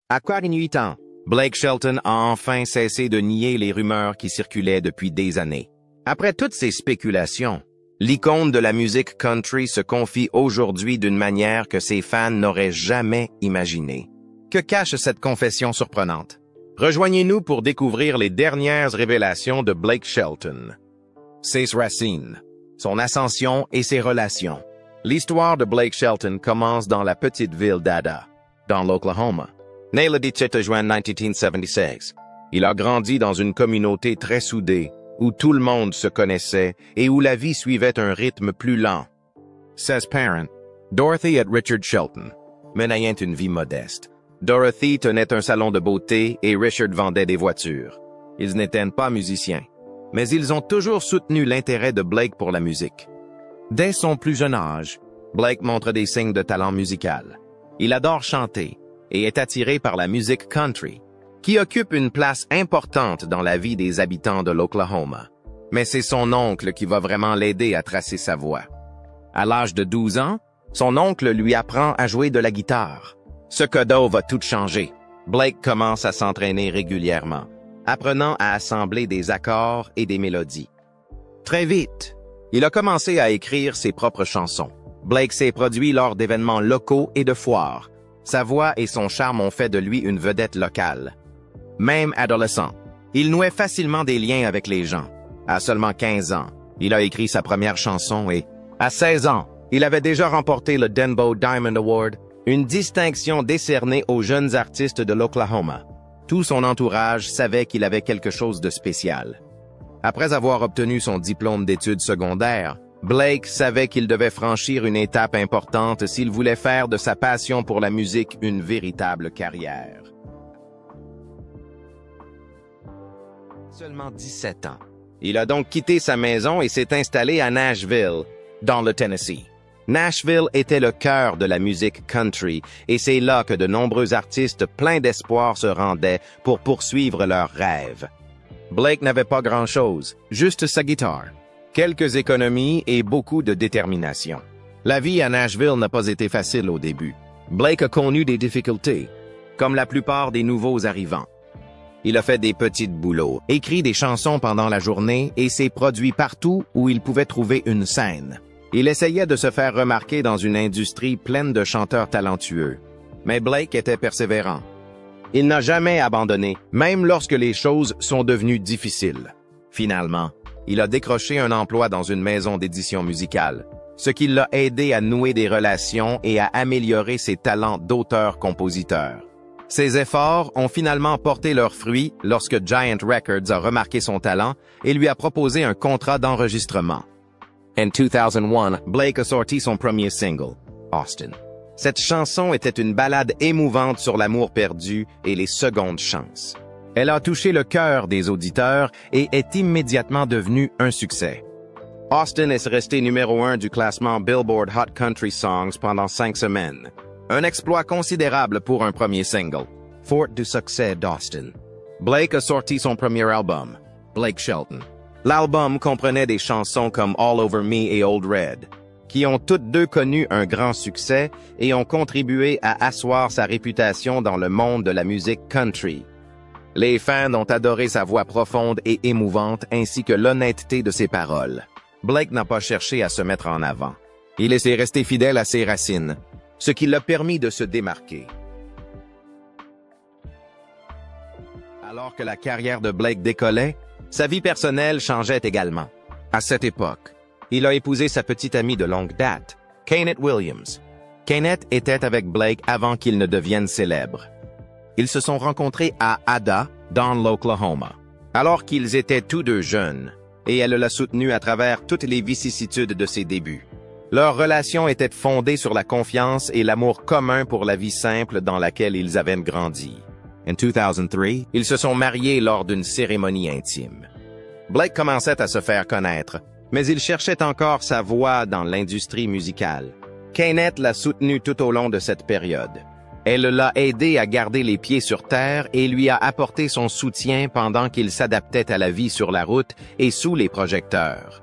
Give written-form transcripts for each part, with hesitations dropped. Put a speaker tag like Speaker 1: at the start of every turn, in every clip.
Speaker 1: À 48 ans, Blake Shelton a enfin cessé de nier les rumeurs qui circulaient depuis des années. Après toutes ces spéculations, l'icône de la musique country se confie aujourd'hui d'une manière que ses fans n'auraient jamais imaginée. Que cache cette confession surprenante? Rejoignez-nous pour découvrir les dernières révélations de Blake Shelton. Ses racines, son ascension et ses relations. L'histoire de Blake Shelton commence dans la petite ville d'Ada, dans l'Oklahoma. Né le 17 juin 1976, il a grandi dans une communauté très soudée, où tout le monde se connaissait et où la vie suivait un rythme plus lent. Ses parents, Dorothy et Richard Shelton, menaient une vie modeste. Dorothy tenait un salon de beauté et Richard vendait des voitures. Ils n'étaient pas musiciens, mais ils ont toujours soutenu l'intérêt de Blake pour la musique. Dès son plus jeune âge, Blake montre des signes de talent musical. Il adore chanter et est attiré par la musique country, qui occupe une place importante dans la vie des habitants de l'Oklahoma. Mais c'est son oncle qui va vraiment l'aider à tracer sa voie. À l'âge de 12 ans, son oncle lui apprend à jouer de la guitare. Ce cadeau va tout changer. Blake commence à s'entraîner régulièrement, apprenant à assembler des accords et des mélodies. Très vite, il a commencé à écrire ses propres chansons. Blake s'est produit lors d'événements locaux et de foires. Sa voix et son charme ont fait de lui une vedette locale. Même adolescent, il nouait facilement des liens avec les gens. À seulement 15 ans, il a écrit sa première chanson et, à 16 ans, il avait déjà remporté le Denbo Diamond Award, une distinction décernée aux jeunes artistes de l'Oklahoma. Tout son entourage savait qu'il avait quelque chose de spécial. Après avoir obtenu son diplôme d'études secondaires, Blake savait qu'il devait franchir une étape importante s'il voulait faire de sa passion pour la musique une véritable carrière. Seulement 17 ans. Il a donc quitté sa maison et s'est installé à Nashville, dans le Tennessee. Nashville était le cœur de la musique country et c'est là que de nombreux artistes pleins d'espoir se rendaient pour poursuivre leurs rêves. Blake n'avait pas grand-chose, juste sa guitare, quelques économies et beaucoup de détermination. La vie à Nashville n'a pas été facile au début. Blake a connu des difficultés, comme la plupart des nouveaux arrivants. Il a fait des petits boulots, écrit des chansons pendant la journée et s'est produit partout où il pouvait trouver une scène. Il essayait de se faire remarquer dans une industrie pleine de chanteurs talentueux. Mais Blake était persévérant. Il n'a jamais abandonné, même lorsque les choses sont devenues difficiles. Finalement, il a décroché un emploi dans une maison d'édition musicale, ce qui l'a aidé à nouer des relations et à améliorer ses talents d'auteur-compositeur. Ses efforts ont finalement porté leurs fruits lorsque Giant Records a remarqué son talent et lui a proposé un contrat d'enregistrement. En 2001, Blake a sorti son premier single, Austin. Cette chanson était une ballade émouvante sur l'amour perdu et les secondes chances. Elle a touché le cœur des auditeurs et est immédiatement devenue un succès. Austin est resté numéro 1 du classement Billboard Hot Country Songs pendant 5 semaines. Un exploit considérable pour un premier single. Fort du succès d'Austin, Blake a sorti son premier album, Blake Shelton. L'album comprenait des chansons comme All Over Me et Old Red, qui ont toutes deux connu un grand succès et ont contribué à asseoir sa réputation dans le monde de la musique country. Les fans ont adoré sa voix profonde et émouvante ainsi que l'honnêteté de ses paroles. Blake n'a pas cherché à se mettre en avant. Il est resté fidèle à ses racines, ce qui l'a permis de se démarquer. Alors que la carrière de Blake décollait, sa vie personnelle changeait également. À cette époque, il a épousé sa petite amie de longue date, Kenneth Williams. Kenneth était avec Blake avant qu'il ne devienne célèbre. Ils se sont rencontrés à Ada, dans l'Oklahoma, alors qu'ils étaient tous deux jeunes, et elle l'a soutenu à travers toutes les vicissitudes de ses débuts. Leur relation était fondée sur la confiance et l'amour commun pour la vie simple dans laquelle ils avaient grandi. En 2003, ils se sont mariés lors d'une cérémonie intime. Blake commençait à se faire connaître, mais il cherchait encore sa voie dans l'industrie musicale. Kenneth l'a soutenu tout au long de cette période. Elle l'a aidé à garder les pieds sur terre et lui a apporté son soutien pendant qu'il s'adaptait à la vie sur la route et sous les projecteurs.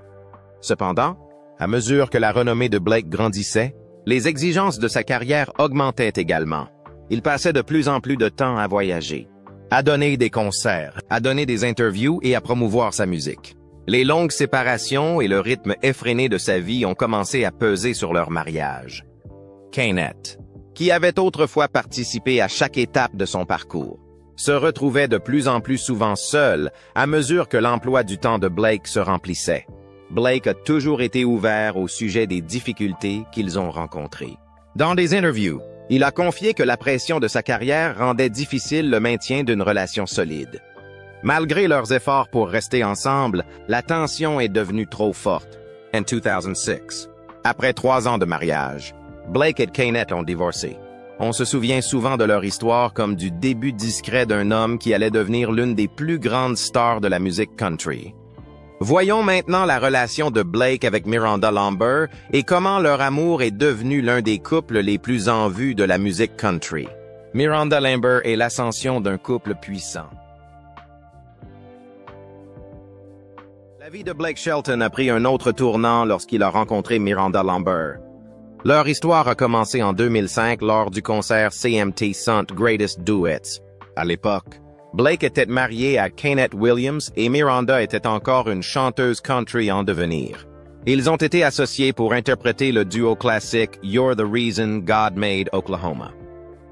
Speaker 1: Cependant, à mesure que la renommée de Blake grandissait, les exigences de sa carrière augmentaient également. Il passait de plus en plus de temps à voyager, à donner des concerts, à donner des interviews et à promouvoir sa musique. Les longues séparations et le rythme effréné de sa vie ont commencé à peser sur leur mariage. Kenneth, qui avait autrefois participé à chaque étape de son parcours, se retrouvait de plus en plus souvent seul à mesure que l'emploi du temps de Blake se remplissait. Blake a toujours été ouvert au sujet des difficultés qu'ils ont rencontrées. Dans des interviews, il a confié que la pression de sa carrière rendait difficile le maintien d'une relation solide. Malgré leurs efforts pour rester ensemble, la tension est devenue trop forte. En 2006, après 3 ans de mariage, Blake et Kenneth ont divorcé. On se souvient souvent de leur histoire comme du début discret d'un homme qui allait devenir l'une des plus grandes stars de la musique country. Voyons maintenant la relation de Blake avec Miranda Lambert et comment leur amour est devenu l'un des couples les plus en vue de la musique country. Miranda Lambert est l'ascension d'un couple puissant. La vie de Blake Shelton a pris un autre tournant lorsqu'il a rencontré Miranda Lambert. Leur histoire a commencé en 2005 lors du concert CMT Stunt Greatest Duets. À l'époque, Blake était marié à Kenneth Williams et Miranda était encore une chanteuse country en devenir. Ils ont été associés pour interpréter le duo classique You're the Reason God Made Oklahoma.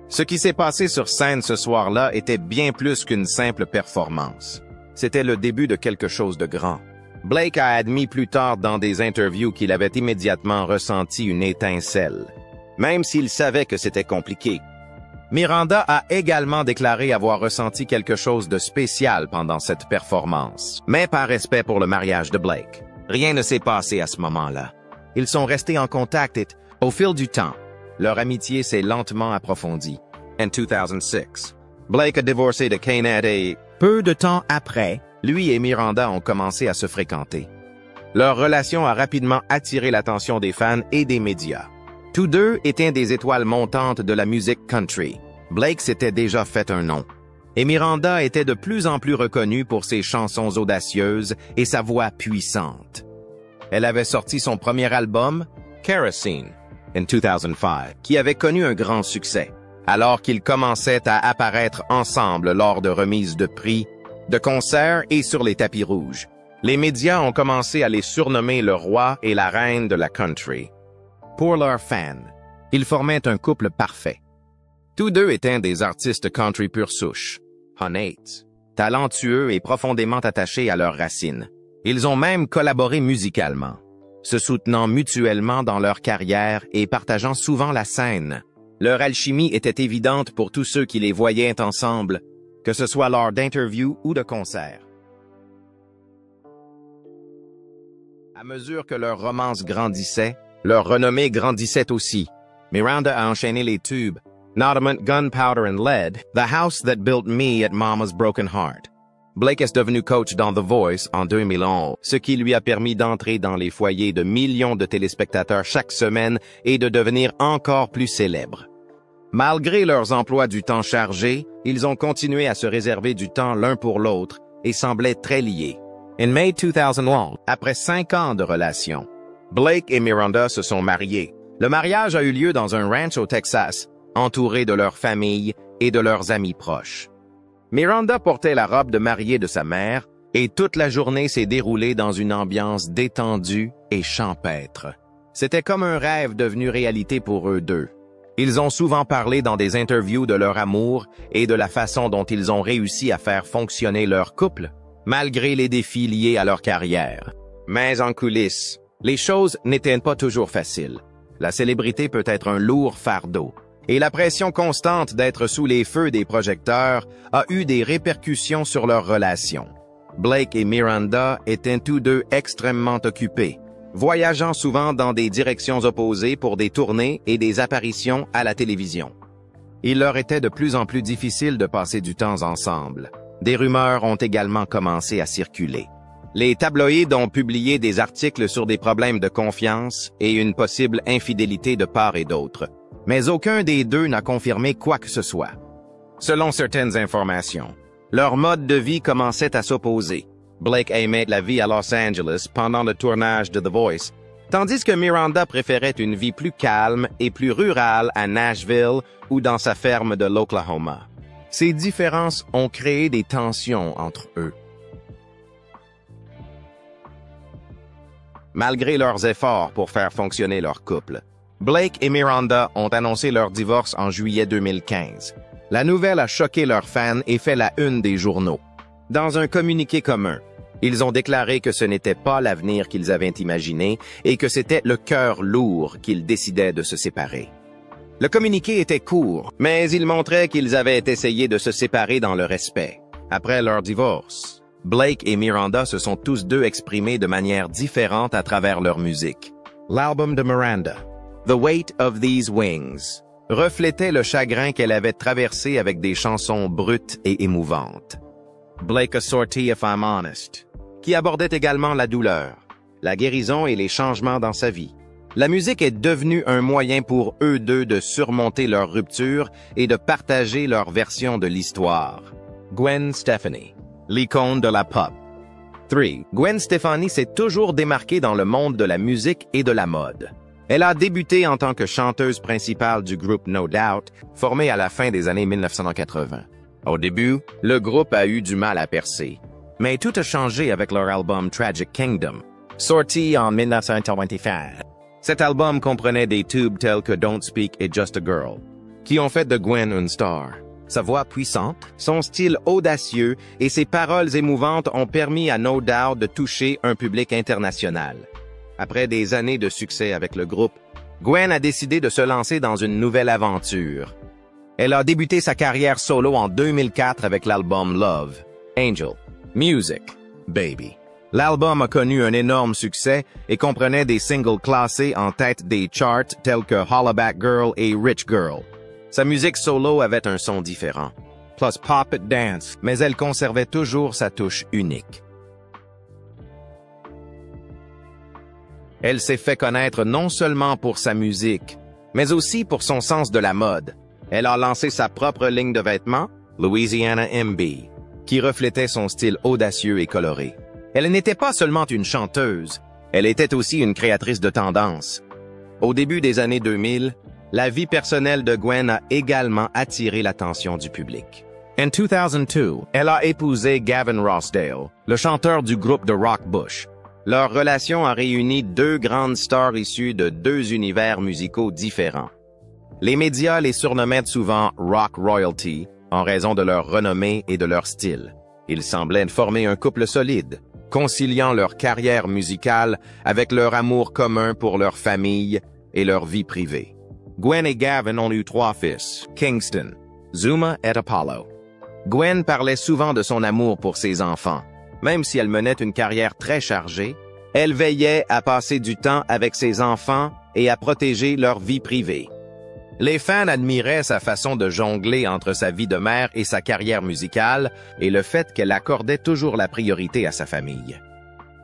Speaker 1: Ce qui s'est passé sur scène ce soir-là était bien plus qu'une simple performance. C'était le début de quelque chose de grand. Blake a admis plus tard dans des interviews qu'il avait immédiatement ressenti une étincelle, même s'il savait que c'était compliqué. Miranda a également déclaré avoir ressenti quelque chose de spécial pendant cette performance, mais par respect pour le mariage de Blake. Rien ne s'est passé à ce moment-là. Ils sont restés en contact et, au fil du temps, leur amitié s'est lentement approfondie. En 2006, Blake a divorcé de Kenneth et, peu de temps après, lui et Miranda ont commencé à se fréquenter. Leur relation a rapidement attiré l'attention des fans et des médias. Tous deux étaient des étoiles montantes de la musique country. Blake s'était déjà fait un nom. Et Miranda était de plus en plus reconnue pour ses chansons audacieuses et sa voix puissante. Elle avait sorti son premier album, Kerosene, en 2005, qui avait connu un grand succès, alors qu'ils commençaient à apparaître ensemble lors de remises de prix, de concerts et sur les tapis rouges. Les médias ont commencé à les surnommer le roi et la reine de la country. Pour leurs fans, ils formaient un couple parfait. Tous deux étaient des artistes country pure souche, honnêtes, talentueux et profondément attachés à leurs racines. Ils ont même collaboré musicalement, se soutenant mutuellement dans leur carrière et partageant souvent la scène. Leur alchimie était évidente pour tous ceux qui les voyaient ensemble, que ce soit lors d'interviews ou de concerts. À mesure que leur romance grandissait, leur renommée grandissait aussi. Miranda a enchaîné les tubes Naughty, Gunpowder and Lead, The House That Built Me at Mama's Broken Heart. Blake est devenu coach dans The Voice en 2011, ce qui lui a permis d'entrer dans les foyers de millions de téléspectateurs chaque semaine et de devenir encore plus célèbre. Malgré leurs emplois du temps chargés, ils ont continué à se réserver du temps l'un pour l'autre et semblaient très liés. En mai 2001, après 5 ans de relation, Blake et Miranda se sont mariés. Le mariage a eu lieu dans un ranch au Texas, entouré de leur famille et de leurs amis proches. Miranda portait la robe de mariée de sa mère et toute la journée s'est déroulée dans une ambiance détendue et champêtre. C'était comme un rêve devenu réalité pour eux deux. Ils ont souvent parlé dans des interviews de leur amour et de la façon dont ils ont réussi à faire fonctionner leur couple, malgré les défis liés à leur carrière. Mais en coulisses, les choses n'étaient pas toujours faciles. La célébrité peut être un lourd fardeau, et la pression constante d'être sous les feux des projecteurs a eu des répercussions sur leur relation. Blake et Miranda étaient tous deux extrêmement occupés, voyageant souvent dans des directions opposées pour des tournées et des apparitions à la télévision. Il leur était de plus en plus difficile de passer du temps ensemble. Des rumeurs ont également commencé à circuler. Les tabloïds ont publié des articles sur des problèmes de confiance et une possible infidélité de part et d'autre, mais aucun des deux n'a confirmé quoi que ce soit. Selon certaines informations, leur mode de vie commençait à s'opposer. Blake aimait la vie à Los Angeles pendant le tournage de The Voice, tandis que Miranda préférait une vie plus calme et plus rurale à Nashville ou dans sa ferme de l'Oklahoma. Ces différences ont créé des tensions entre eux. Malgré leurs efforts pour faire fonctionner leur couple, Blake et Miranda ont annoncé leur divorce en juillet 2015. La nouvelle a choqué leurs fans et fait la une des journaux. Dans un communiqué commun, ils ont déclaré que ce n'était pas l'avenir qu'ils avaient imaginé et que c'était le cœur lourd qu'ils décidaient de se séparer. Le communiqué était court, mais il montrait qu'ils avaient essayé de se séparer dans le respect. Après leur divorce, Blake et Miranda se sont tous deux exprimés de manière différente à travers leur musique. L'album de Miranda, The Weight of These Wings, reflétait le chagrin qu'elle avait traversé avec des chansons brutes et émouvantes. Blake a sorti If I'm Honest, qui abordait également la douleur, la guérison et les changements dans sa vie. La musique est devenue un moyen pour eux deux de surmonter leur rupture et de partager leur version de l'histoire. Gwen Stefani, l'icône de la pop. 3. Gwen Stefani s'est toujours démarquée dans le monde de la musique et de la mode. Elle a débuté en tant que chanteuse principale du groupe No Doubt, formé à la fin des années 1980. Au début, le groupe a eu du mal à percer. Mais tout a changé avec leur album Tragic Kingdom, sorti en 1925. Cet album comprenait des tubes tels que Don't Speak et Just a Girl, qui ont fait de Gwen une star. Sa voix puissante, son style audacieux et ses paroles émouvantes ont permis à No Doubt de toucher un public international. Après des années de succès avec le groupe, Gwen a décidé de se lancer dans une nouvelle aventure. Elle a débuté sa carrière solo en 2004 avec l'album Love, Angel, Music, Baby. L'album a connu un énorme succès et comprenait des singles classés en tête des charts tels que Hollaback Girl et Rich Girl. Sa musique solo avait un son différent, plus pop et dance, mais elle conservait toujours sa touche unique. Elle s'est fait connaître non seulement pour sa musique, mais aussi pour son sens de la mode. Elle a lancé sa propre ligne de vêtements, Louisiana MB, qui reflétait son style audacieux et coloré. Elle n'était pas seulement une chanteuse, elle était aussi une créatrice de tendance. Au début des années 2000, la vie personnelle de Gwen a également attiré l'attention du public. En 2002, elle a épousé Gavin Rossdale, le chanteur du groupe de rock Bush. Leur relation a réuni deux grandes stars issues de deux univers musicaux différents. Les médias les surnommaient souvent Rock Royalty en raison de leur renommée et de leur style. Ils semblaient former un couple solide, conciliant leur carrière musicale avec leur amour commun pour leur famille et leur vie privée. Gwen et Gavin ont eu 3 fils, Kingston, Zuma et Apollo. Gwen parlait souvent de son amour pour ses enfants. Même si elle menait une carrière très chargée, elle veillait à passer du temps avec ses enfants et à protéger leur vie privée. Les fans admiraient sa façon de jongler entre sa vie de mère et sa carrière musicale et le fait qu'elle accordait toujours la priorité à sa famille.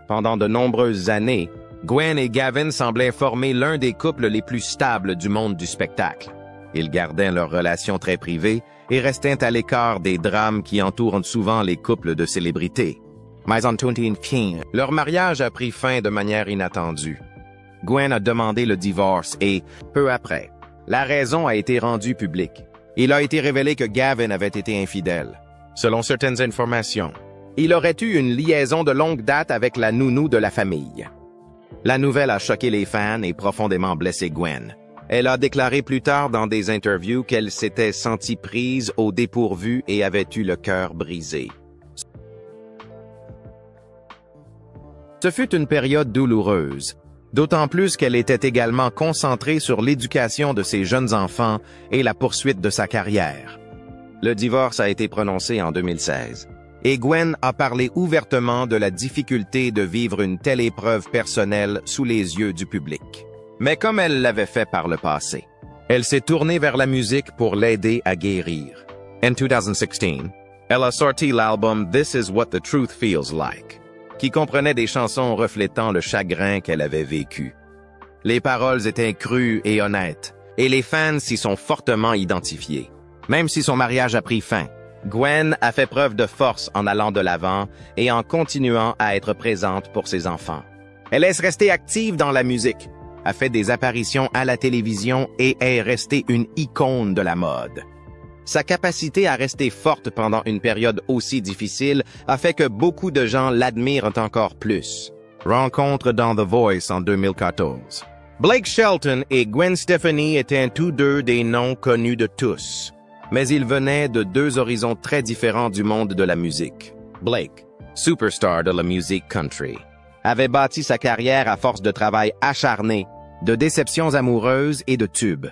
Speaker 1: Pendant de nombreuses années, Gwen et Gavin semblaient former l'un des couples les plus stables du monde du spectacle. Ils gardaient leur relation très privée et restaient à l'écart des drames qui entourent souvent les couples de célébrités. Mais en 2015, leur mariage a pris fin de manière inattendue. Gwen a demandé le divorce et, peu après, la raison a été rendue publique. Il a été révélé que Gavin avait été infidèle. Selon certaines informations, il aurait eu une liaison de longue date avec la nounou de la famille. La nouvelle a choqué les fans et profondément blessé Gwen. Elle a déclaré plus tard dans des interviews qu'elle s'était sentie prise au dépourvu et avait eu le cœur brisé. Ce fut une période douloureuse, d'autant plus qu'elle était également concentrée sur l'éducation de ses jeunes enfants et la poursuite de sa carrière. Le divorce a été prononcé en 2016, et Gwen a parlé ouvertement de la difficulté de vivre une telle épreuve personnelle sous les yeux du public. Mais comme elle l'avait fait par le passé, elle s'est tournée vers la musique pour l'aider à guérir. En 2016, elle a sorti l'album This Is What the Truth Feels Like, qui comprenait des chansons reflétant le chagrin qu'elle avait vécu. Les paroles étaient crues et honnêtes, et les fans s'y sont fortement identifiés. Même si son mariage a pris fin, Gwen a fait preuve de force en allant de l'avant et en continuant à être présente pour ses enfants. Elle est restée active dans la musique, a fait des apparitions à la télévision et est restée une icône de la mode. Sa capacité à rester forte pendant une période aussi difficile a fait que beaucoup de gens l'admirent encore plus. Rencontre dans The Voice en 2014. Blake Shelton et Gwen Stefani étaient tous deux des noms connus de tous, mais ils venaient de deux horizons très différents du monde de la musique. Blake, superstar de la musique country, avait bâti sa carrière à force de travail acharné, de déceptions amoureuses et de tubes.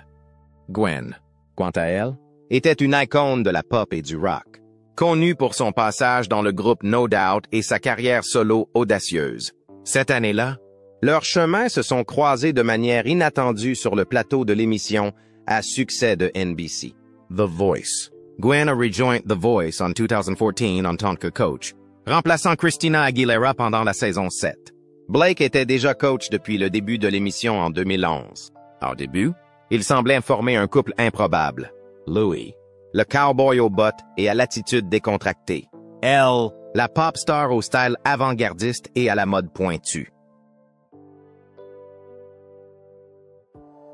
Speaker 1: Gwen, quant à elle, était une icône de la pop et du rock, connue pour son passage dans le groupe No Doubt et sa carrière solo audacieuse. Cette année-là, leurs chemins se sont croisés de manière inattendue sur le plateau de l'émission à succès de NBC, The Voice. Gwen a rejoint The Voice en 2014 en tant que coach, remplaçant Christina Aguilera pendant la saison 7. Blake était déjà coach depuis le début de l'émission en 2011. Au début, il semblait former un couple improbable. Louis, le cowboy aux bottes et à l'attitude décontractée. Elle, la pop star au style avant-gardiste et à la mode pointue.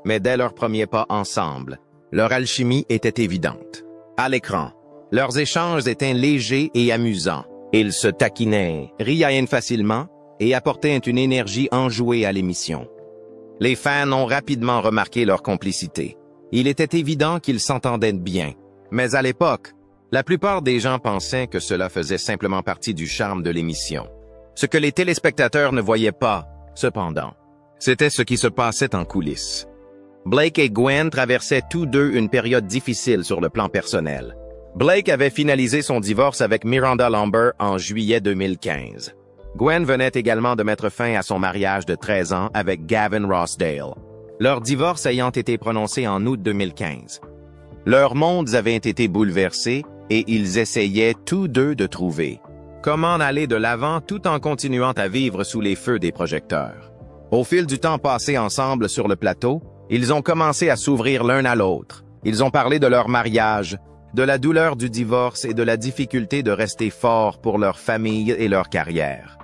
Speaker 1: Mais dès leur premier pas ensemble, leur alchimie était évidente. À l'écran, leurs échanges étaient légers et amusants. Ils se taquinaient, riaient facilement et apportaient une énergie enjouée à l'émission. Les fans ont rapidement remarqué leur complicité. Il était évident qu'ils s'entendaient bien. Mais à l'époque, la plupart des gens pensaient que cela faisait simplement partie du charme de l'émission. Ce que les téléspectateurs ne voyaient pas, cependant, c'était ce qui se passait en coulisses. Blake et Gwen traversaient tous deux une période difficile sur le plan personnel. Blake avait finalisé son divorce avec Miranda Lambert en juillet 2015. Gwen venait également de mettre fin à son mariage de 13 ans avec Gavin Rossdale, leur divorce ayant été prononcé en août 2015. Leurs mondes avaient été bouleversés et ils essayaient tous deux de trouver comment aller de l'avant tout en continuant à vivre sous les feux des projecteurs. Au fil du temps passé ensemble sur le plateau, ils ont commencé à s'ouvrir l'un à l'autre. Ils ont parlé de leur mariage, de la douleur du divorce et de la difficulté de rester forts pour leur famille et leur carrière.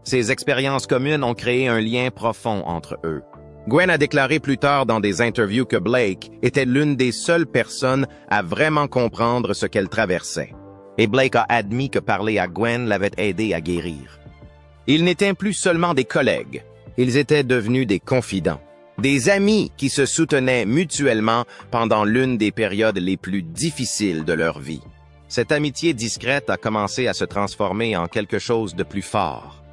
Speaker 1: Ces expériences communes ont créé un lien profond entre eux. Gwen a déclaré plus tard dans des interviews que Blake était l'une des seules personnes à vraiment comprendre ce qu'elle traversait. Et Blake a admis que parler à Gwen l'avait aidé à guérir. Ils n'étaient plus seulement des collègues, ils étaient devenus des confidents. Des amis qui se soutenaient mutuellement pendant l'une des périodes les plus difficiles de leur vie. Cette amitié discrète a commencé à se transformer en quelque chose de plus fort.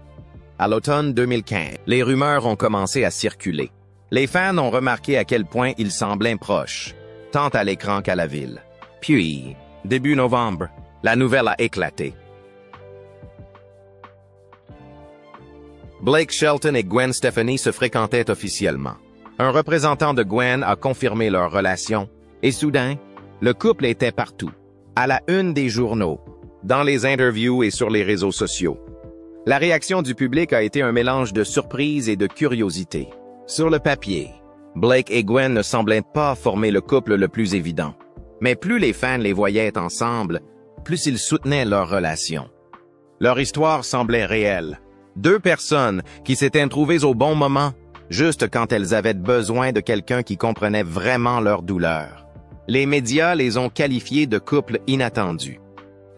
Speaker 1: À l'automne 2015, les rumeurs ont commencé à circuler. Les fans ont remarqué à quel point ils semblaient proches, tant à l'écran qu'à la ville. Puis, début novembre, la nouvelle a éclaté. Blake Shelton et Gwen Stefani se fréquentaient officiellement. Un représentant de Gwen a confirmé leur relation, et soudain, le couple était partout, à la une des journaux, dans les interviews et sur les réseaux sociaux. La réaction du public a été un mélange de surprise et de curiosité. Sur le papier, Blake et Gwen ne semblaient pas former le couple le plus évident. Mais plus les fans les voyaient ensemble, plus ils soutenaient leur relation. Leur histoire semblait réelle. Deux personnes qui s'étaient trouvées au bon moment, juste quand elles avaient besoin de quelqu'un qui comprenait vraiment leur douleur. Les médias les ont qualifiés de couple inattendu.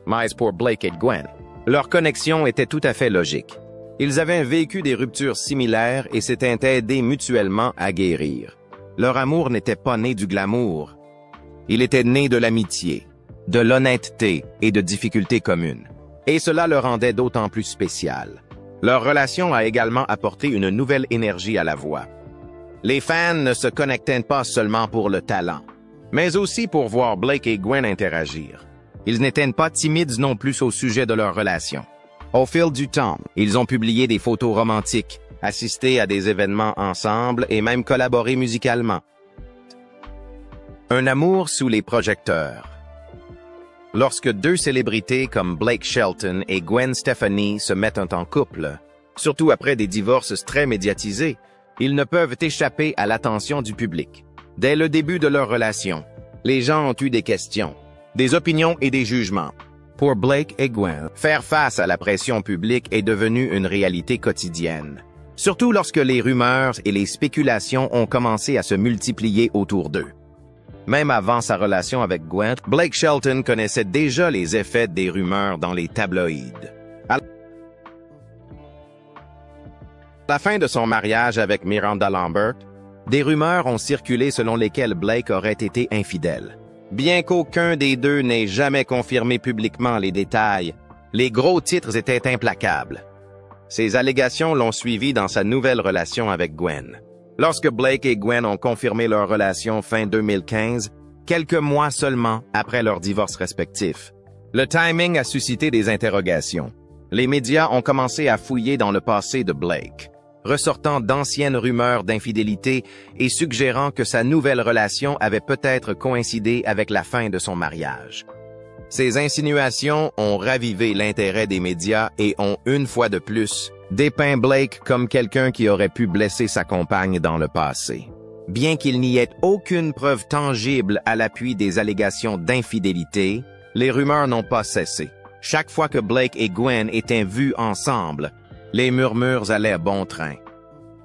Speaker 1: Mais pour Blake et Gwen, leur connexion était tout à fait logique. Ils avaient vécu des ruptures similaires et s'étaient aidés mutuellement à guérir. Leur amour n'était pas né du glamour. Il était né de l'amitié, de l'honnêteté et de difficultés communes. Et cela le rendait d'autant plus spécial. Leur relation a également apporté une nouvelle énergie à la voix. Les fans ne se connectaient pas seulement pour le talent, mais aussi pour voir Blake et Gwen interagir. Ils n'étaient pas timides non plus au sujet de leur relation. Au fil du temps, ils ont publié des photos romantiques, assisté à des événements ensemble et même collaboré musicalement. Un amour sous les projecteurs. Lorsque deux célébrités comme Blake Shelton et Gwen Stefani se mettent en couple, surtout après des divorces très médiatisés, ils ne peuvent échapper à l'attention du public. Dès le début de leur relation, les gens ont eu des questions, des opinions et des jugements. Pour Blake et Gwen, faire face à la pression publique est devenu une réalité quotidienne. surtout lorsque les rumeurs et les spéculations ont commencé à se multiplier autour d'eux. Même avant sa relation avec Gwen, Blake Shelton connaissait déjà les effets des rumeurs dans les tabloïds. À la fin de son mariage avec Miranda Lambert, des rumeurs ont circulé selon lesquelles Blake aurait été infidèle. Bien qu'aucun des deux n'ait jamais confirmé publiquement les détails, les gros titres étaient implacables. Ces allégations l'ont suivi dans sa nouvelle relation avec Gwen. Lorsque Blake et Gwen ont confirmé leur relation fin 2015, quelques mois seulement après leur divorce respectif, le timing a suscité des interrogations. Les médias ont commencé à fouiller dans le passé de Blake, ressortant d'anciennes rumeurs d'infidélité et suggérant que sa nouvelle relation avait peut-être coïncidé avec la fin de son mariage. Ces insinuations ont ravivé l'intérêt des médias et ont, une fois de plus, dépeint Blake comme quelqu'un qui aurait pu blesser sa compagne dans le passé. Bien qu'il n'y ait aucune preuve tangible à l'appui des allégations d'infidélité, les rumeurs n'ont pas cessé. Chaque fois que Blake et Gwen étaient vus ensemble, les murmures allaient bon train.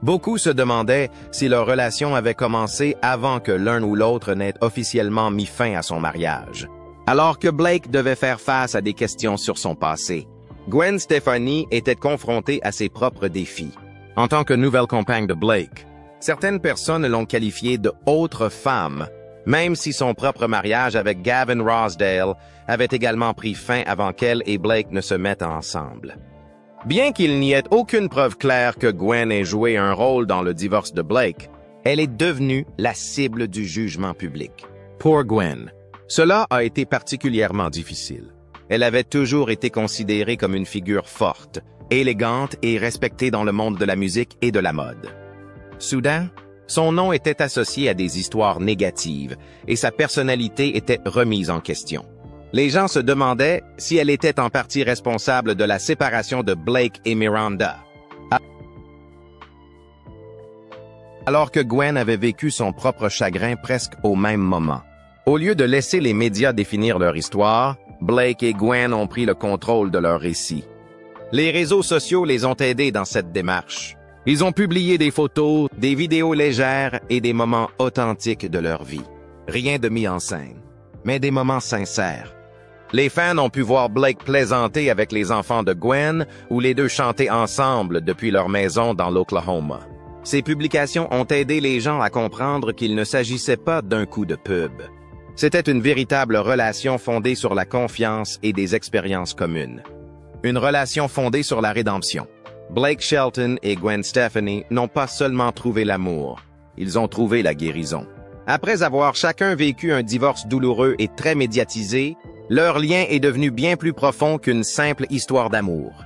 Speaker 1: Beaucoup se demandaient si leur relation avait commencé avant que l'un ou l'autre n'ait officiellement mis fin à son mariage. Alors que Blake devait faire face à des questions sur son passé, Gwen Stefani était confrontée à ses propres défis. En tant que nouvelle compagne de Blake, certaines personnes l'ont qualifiée de « autre femme », même si son propre mariage avec Gavin Rossdale avait également pris fin avant qu'elle et Blake ne se mettent ensemble. Bien qu'il n'y ait aucune preuve claire que Gwen ait joué un rôle dans le divorce de Blake, elle est devenue la cible du jugement public. Pour Gwen, cela a été particulièrement difficile. Elle avait toujours été considérée comme une figure forte, élégante et respectée dans le monde de la musique et de la mode. Soudain, son nom était associé à des histoires négatives et sa personnalité était remise en question. Les gens se demandaient si elle était en partie responsable de la séparation de Blake et Miranda. Alors que Gwen avait vécu son propre chagrin presque au même moment. Au lieu de laisser les médias définir leur histoire, Blake et Gwen ont pris le contrôle de leur récit. Les réseaux sociaux les ont aidés dans cette démarche. Ils ont publié des photos, des vidéos légères et des moments authentiques de leur vie. Rien de mis en scène, mais des moments sincères. Les fans ont pu voir Blake plaisanter avec les enfants de Gwen ou les deux chanter ensemble depuis leur maison dans l'Oklahoma. Ces publications ont aidé les gens à comprendre qu'il ne s'agissait pas d'un coup de pub. C'était une véritable relation fondée sur la confiance et des expériences communes. Une relation fondée sur la rédemption. Blake Shelton et Gwen Stefani n'ont pas seulement trouvé l'amour, ils ont trouvé la guérison. Après avoir chacun vécu un divorce douloureux et très médiatisé, leur lien est devenu bien plus profond qu'une simple histoire d'amour.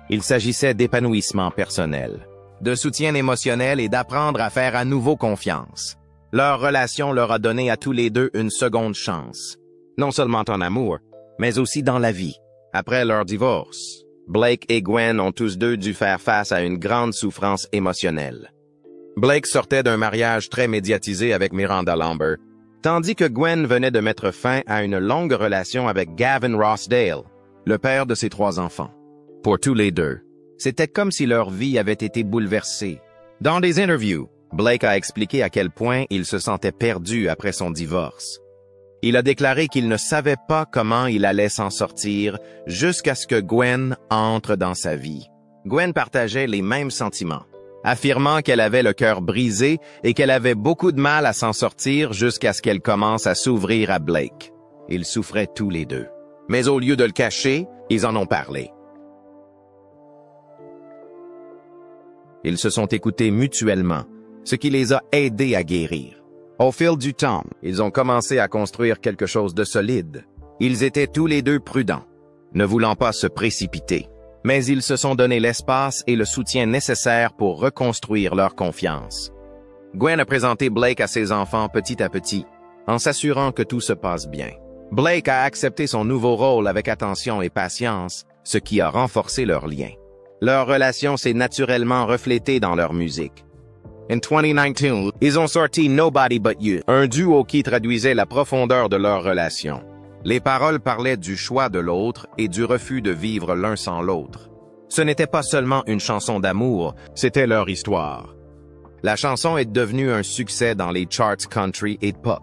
Speaker 1: Il s'agissait d'épanouissement personnel, de soutien émotionnel et d'apprendre à faire à nouveau confiance. Leur relation leur a donné à tous les deux une seconde chance, non seulement en amour, mais aussi dans la vie. Après leur divorce, Blake et Gwen ont tous deux dû faire face à une grande souffrance émotionnelle. Blake sortait d'un mariage très médiatisé avec Miranda Lambert, tandis que Gwen venait de mettre fin à une longue relation avec Gavin Rossdale, le père de ses 3 enfants. Pour tous les deux, c'était comme si leur vie avait été bouleversée. Dans des interviews, Blake a expliqué à quel point il se sentait perdu après son divorce. Il a déclaré qu'il ne savait pas comment il allait s'en sortir jusqu'à ce que Gwen entre dans sa vie. Gwen partageait les mêmes sentiments, affirmant qu'elle avait le cœur brisé et qu'elle avait beaucoup de mal à s'en sortir jusqu'à ce qu'elle commence à s'ouvrir à Blake. Ils souffraient tous les deux. Mais au lieu de le cacher, ils en ont parlé. Ils se sont écoutés mutuellement, ce qui les a aidés à guérir. Au fil du temps, ils ont commencé à construire quelque chose de solide. Ils étaient tous les deux prudents, ne voulant pas se précipiter, mais ils se sont donné l'espace et le soutien nécessaire pour reconstruire leur confiance. Gwen a présenté Blake à ses enfants petit à petit, en s'assurant que tout se passe bien. Blake a accepté son nouveau rôle avec attention et patience, ce qui a renforcé leur lien. Leur relation s'est naturellement reflétée dans leur musique. En 2019, ils ont sorti Nobody But You, un duo qui traduisait la profondeur de leur relation. Les paroles parlaient du choix de l'autre et du refus de vivre l'un sans l'autre. Ce n'était pas seulement une chanson d'amour, c'était leur histoire. La chanson est devenue un succès dans les charts country et pop,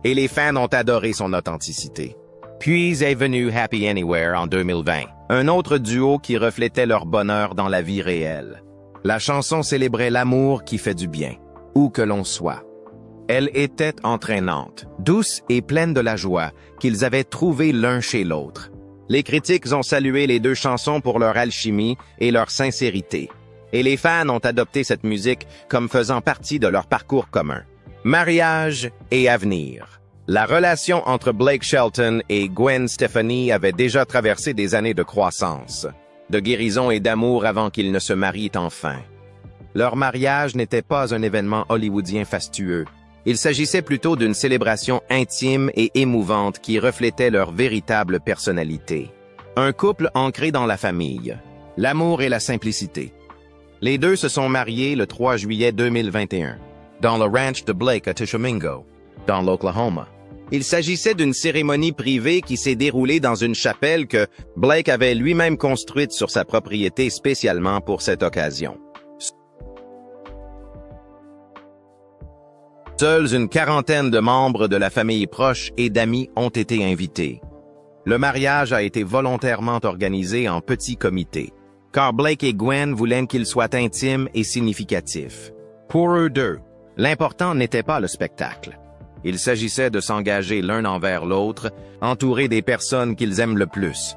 Speaker 1: et les fans ont adoré son authenticité. Puis est venu Happy Anywhere en 2020, un autre duo qui reflétait leur bonheur dans la vie réelle. La chanson célébrait l'amour qui fait du bien, où que l'on soit. Elle était entraînante, douce et pleine de la joie qu'ils avaient trouvée l'un chez l'autre. Les critiques ont salué les deux chansons pour leur alchimie et leur sincérité. Et les fans ont adopté cette musique comme faisant partie de leur parcours commun. Mariage et avenir. La relation entre Blake Shelton et Gwen Stefani avait déjà traversé des années de croissance, de guérison et d'amour avant qu'ils ne se marient enfin. Leur mariage n'était pas un événement hollywoodien fastueux. Il s'agissait plutôt d'une célébration intime et émouvante qui reflétait leur véritable personnalité. Un couple ancré dans la famille, l'amour et la simplicité. Les deux se sont mariés le 3 juillet 2021, dans le ranch de Blake à Tishomingo, dans l'Oklahoma. Il s'agissait d'une cérémonie privée qui s'est déroulée dans une chapelle que Blake avait lui-même construite sur sa propriété spécialement pour cette occasion. Seuls une quarantaine de membres de la famille proche et d'amis ont été invités. Le mariage a été volontairement organisé en petit comité, car Blake et Gwen voulaient qu'il soit intime et significatif. Pour eux deux, l'important n'était pas le spectacle. Il s'agissait de s'engager l'un envers l'autre, entourés des personnes qu'ils aiment le plus.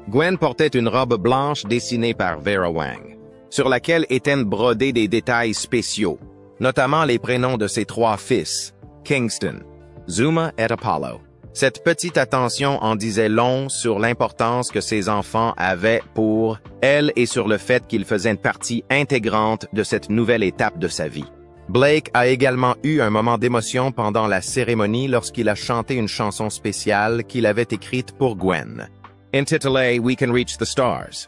Speaker 1: Gwen portait une robe blanche dessinée par Vera Wang, sur laquelle étaient brodés des détails spéciaux, notamment les prénoms de ses 3 fils, Kingston, Zuma et Apollo. Cette petite attention en disait long sur l'importance que ses enfants avaient pour elle et sur le fait qu'ils faisaient partie intégrante de cette nouvelle étape de sa vie. Blake a également eu un moment d'émotion pendant la cérémonie lorsqu'il a chanté une chanson spéciale qu'il avait écrite pour Gwen, intitulée We Can Reach the Stars.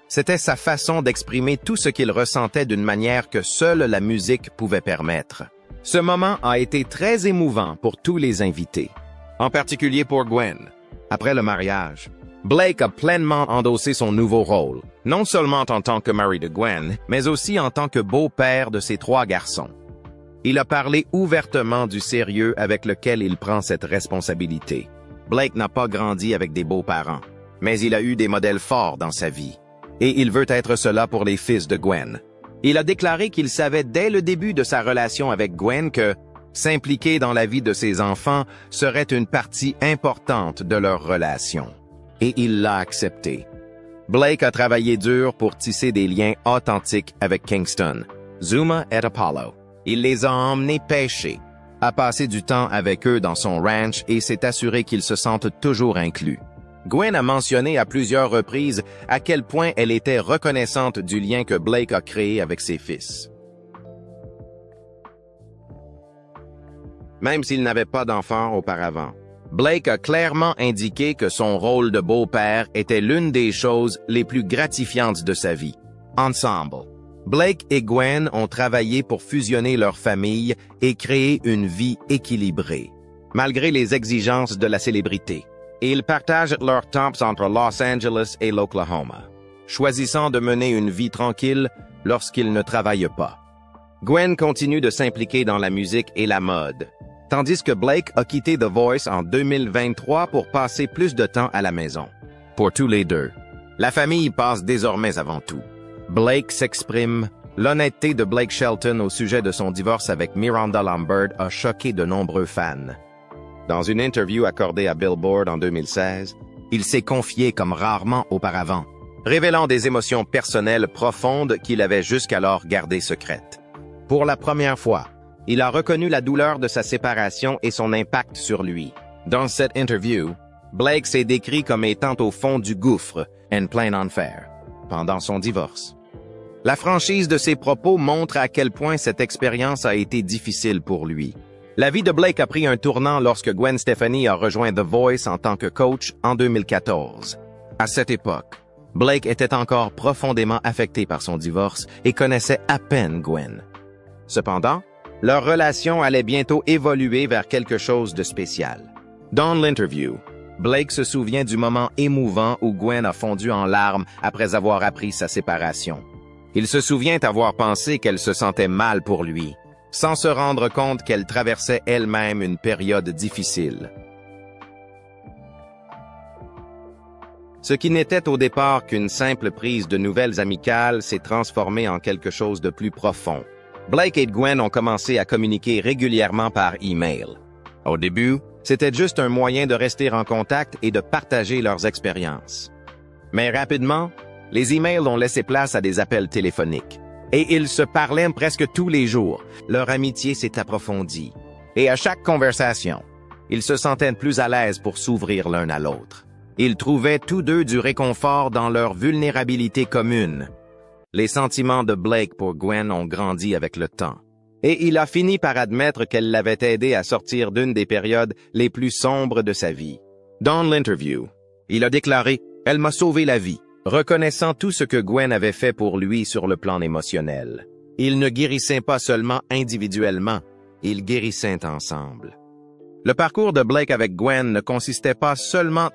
Speaker 1: C'était sa façon d'exprimer tout ce qu'il ressentait d'une manière que seule la musique pouvait permettre. Ce moment a été très émouvant pour tous les invités, en particulier pour Gwen. Après le mariage, Blake a pleinement endossé son nouveau rôle, non seulement en tant que mari de Gwen, mais aussi en tant que beau-père de ses 3 garçons. Il a parlé ouvertement du sérieux avec lequel il prend cette responsabilité. Blake n'a pas grandi avec des beaux-parents, mais il a eu des modèles forts dans sa vie. Et il veut être cela pour les fils de Gwen. Il a déclaré qu'il savait dès le début de sa relation avec Gwen que s'impliquer dans la vie de ses enfants serait une partie importante de leur relation. Et il l'a accepté. Blake a travaillé dur pour tisser des liens authentiques avec Kingston, Zuma et Apollo. Il les a emmenés pêcher, a passé du temps avec eux dans son ranch et s'est assuré qu'ils se sentent toujours inclus. Gwen a mentionné à plusieurs reprises à quel point elle était reconnaissante du lien que Blake a créé avec ses fils. Même s'il n'avait pas d'enfants auparavant, Blake a clairement indiqué que son rôle de beau-père était l'une des choses les plus gratifiantes de sa vie. Ensemble, Blake et Gwen ont travaillé pour fusionner leurs familles et créer une vie équilibrée, malgré les exigences de la célébrité. Et ils partagent leurs temps entre Los Angeles et l'Oklahoma, choisissant de mener une vie tranquille lorsqu'ils ne travaillent pas. Gwen continue de s'impliquer dans la musique et la mode, tandis que Blake a quitté The Voice en 2023 pour passer plus de temps à la maison. Pour tous les deux, la famille passe désormais avant tout. Blake s'exprime. L'honnêteté de Blake Shelton au sujet de son divorce avec Miranda Lambert a choqué de nombreux fans. Dans une interview accordée à Billboard en 2016, il s'est confié comme rarement auparavant, révélant des émotions personnelles profondes qu'il avait jusqu'alors gardées secrètes. Pour la première fois, il a reconnu la douleur de sa séparation et son impact sur lui. Dans cette interview, Blake s'est décrit comme étant au fond du gouffre, en plein enfer, pendant son divorce. La franchise de ses propos montre à quel point cette expérience a été difficile pour lui. La vie de Blake a pris un tournant lorsque Gwen Stefani a rejoint The Voice en tant que coach en 2014. À cette époque, Blake était encore profondément affecté par son divorce et connaissait à peine Gwen. Cependant, leur relation allait bientôt évoluer vers quelque chose de spécial. Dans l'interview, Blake se souvient du moment émouvant où Gwen a fondu en larmes après avoir appris sa séparation. Il se souvient avoir pensé qu'elle se sentait mal pour lui, sans se rendre compte qu'elle traversait elle-même une période difficile. Ce qui n'était au départ qu'une simple prise de nouvelles amicales s'est transformé en quelque chose de plus profond. Blake et Gwen ont commencé à communiquer régulièrement par email. Au début, c'était juste un moyen de rester en contact et de partager leurs expériences. Mais rapidement, les emails ont laissé place à des appels téléphoniques. Et ils se parlaient presque tous les jours. Leur amitié s'est approfondie. Et à chaque conversation, ils se sentaient plus à l'aise pour s'ouvrir l'un à l'autre. Ils trouvaient tous deux du réconfort dans leur vulnérabilité commune. Les sentiments de Blake pour Gwen ont grandi avec le temps. Et il a fini par admettre qu'elle l'avait aidé à sortir d'une des périodes les plus sombres de sa vie. Dans l'interview, il a déclaré « Elle m'a sauvé la vie », reconnaissant tout ce que Gwen avait fait pour lui sur le plan émotionnel. Ils ne guérissaient pas seulement individuellement, ils guérissaient ensemble. Le parcours de Blake avec Gwen ne consistait pas seulement